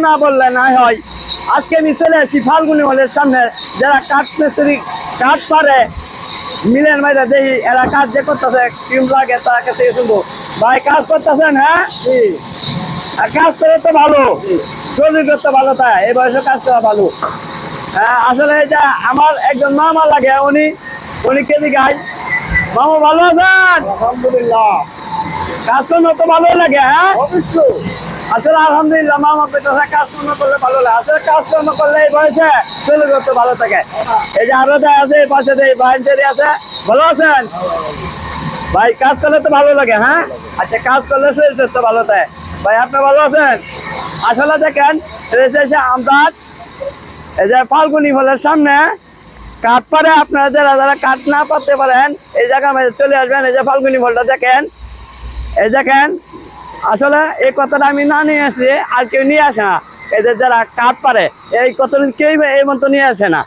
না বললে না হয়। আজকে আমি চলে আসি ফাল্গুনি হলের সামনে, যারা কাঠ মিস্ত্রি কাঠ পারে মিলেন মাইরা দেখি এরা কাজ যে করতেছে টিম লাগে তার কাছে শুনবো। ভাই কাজ করতেছেন? হ্যাঁ, আর কাজ করে তো ভালো, শরীর করতে ভালো, তাই এই বয়সে কাজ করা ভালো। হ্যাঁ, আসলে এটা আমার একজন মামা লাগে, উনি কেজি গাই। মামা ভালো আছেন? আলহামদুলিল্লাহ। কাজ করলে তো ভালোই লাগে। হ্যাঁ, অবশ্যই। আসলে আলহামদুলিল্লাহ মামা পেটেছে কাজকর্ম করলে ভালো লাগে। আসলে কাজকর্ম করলে এই বয়সে শরীর করতে ভালো থাকে। এই যে আরো আছে এই পাশে ভাই আছে, ভালো আছেন? ভাই কাজ করলে তো ভালো লাগে। হ্যাঁ, আচ্ছা, কাজ করলে শরীর স্বাস্থ্য ভালো থাকে। ভাই আপনি ভালো আছেন? আসলে দেখেন আমদাদ এই যে ফাল্গুনি হলের সামনে কাঠ পারে, আপনারা যারা যারা কাঠ না পারতে পারেন এই জায়গায় চলে আসবেন। এই যে ফাল্গুনি হলটা দেখেন, এই দেখেন। আসলে এই কথাটা আমি না নিয়ে আসি, আর কেউ নিয়ে আসে না। এই যে যারা কাঠ পারে এই কথাটা কেউ এই মতো নিয়ে আসে না।